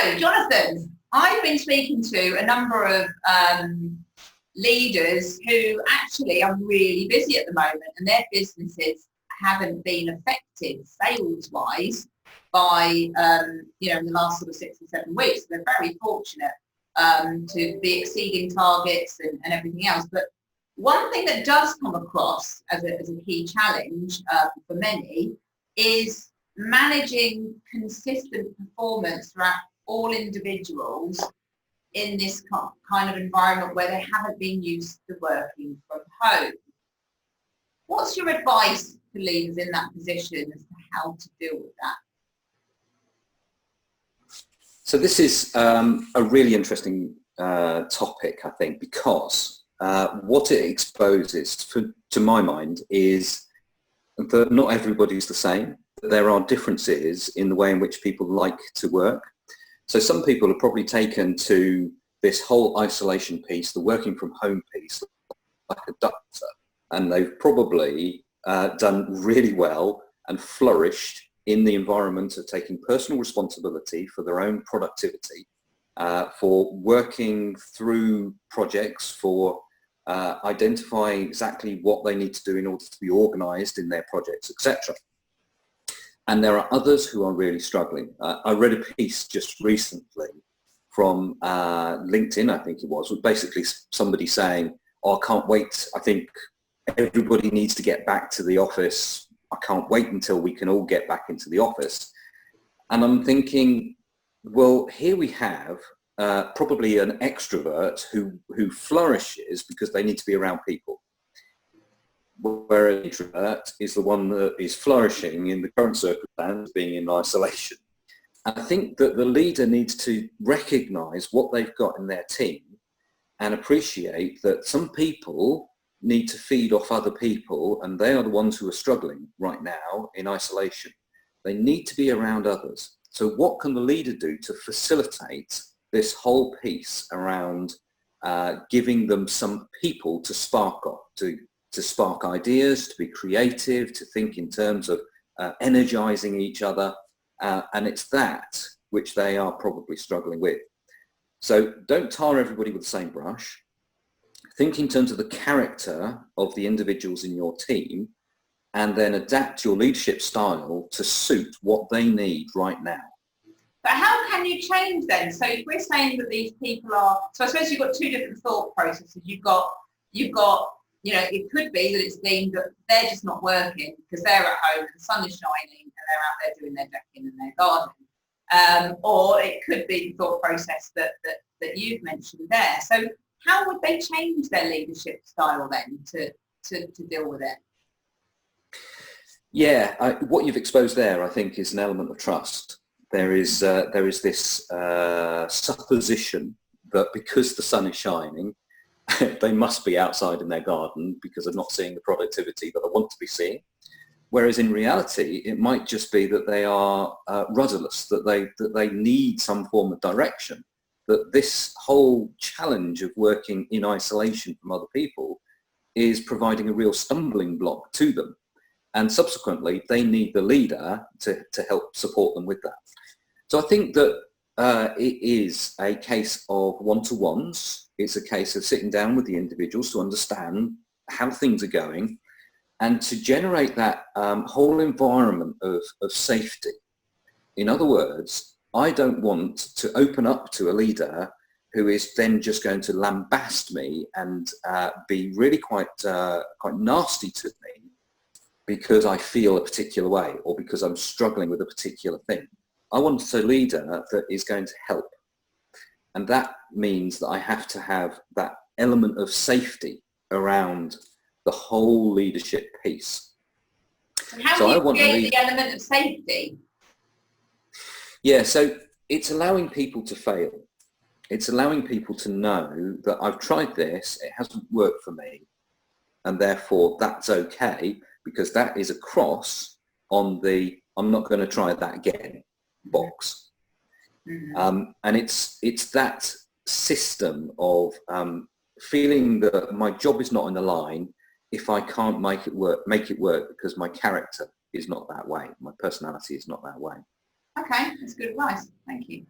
So, Jonathan, I've been speaking to a number of leaders who actually are really busy at the moment, and their businesses haven't been affected sales-wise by, in the last sort of 6 or 7 weeks. They're very fortunate to be exceeding targets and everything else. But one thing that does come across as a key challenge for many is managing consistent performance throughout all individuals in this kind of environment where they haven't been used to working from home. What's your advice to leaders in that position as to how to deal with that? So this is a really interesting topic, I think, because what it exposes, to my mind, is that not everybody's the same. There are differences in the way in which people like to work. So some people are probably taken to this whole isolation piece, the working from home piece, like a doctor, and they've probably done really well and flourished in the environment of taking personal responsibility for their own productivity, for working through projects, for identifying exactly what they need to do in order to be organised in their projects, etc. And there are others who are really struggling. I read a piece just recently from LinkedIn, I think it was basically somebody saying, "Oh, I can't wait. I think everybody needs to get back to the office. I can't wait until we can all get back into the office." And I'm thinking, well, here we have probably an extrovert who flourishes because they need to be around people, whereas an introvert is the one that is flourishing in the current circumstance, being in isolation. I think that the leader needs to recognise what they've got in their team and appreciate that some people need to feed off other people, and they are the ones who are struggling right now in isolation. They need to be around others. So what can the leader do to facilitate this whole piece around giving them some people to spark off, to spark ideas, to be creative, to think in terms of energizing each other, and it's that which they are probably struggling with. So don't tar everybody with the same brush. Think in terms of the character of the individuals in your team, and then adapt your leadership style to suit what they need right now. But how can you change then? So if we're saying that these people are, so I suppose you've got two different thought processes. You've got, it could be that it's deemed that they're just not working because they're at home and the sun is shining and they're out there doing their decking and their garden. Or it could be the thought process that you've mentioned there. So how would they change their leadership style then to deal with it? Yeah, what you've exposed there, I think, is an element of trust. There is this supposition that because the sun is shining, they must be outside in their garden because they're not seeing the productivity that I want to be seeing. Whereas in reality, it might just be that they are rudderless, that they need some form of direction, that this whole challenge of working in isolation from other people is providing a real stumbling block to them. And subsequently, they need the leader to help support them with that. So I think that it is a case of one-to-ones. It's a case of sitting down with the individuals to understand how things are going and to generate that whole environment of safety. In other words, I don't want to open up to a leader who is then just going to lambast me and be really quite nasty to me because I feel a particular way or because I'm struggling with a particular thing. I want a leader that is going to help. And that means that I have to have that element of safety around the whole leadership piece. And how do you create the element of safety? Yeah, so it's allowing people to fail. It's allowing people to know that I've tried this, it hasn't worked for me, and therefore that's okay, because that is a cross on the I'm not going to try that again box. Mm-hmm. And it's that system of feeling that my job is not in the line if I can't make it work because my character is not that way, my personality is not that way. Okay, that's good advice. Thank you.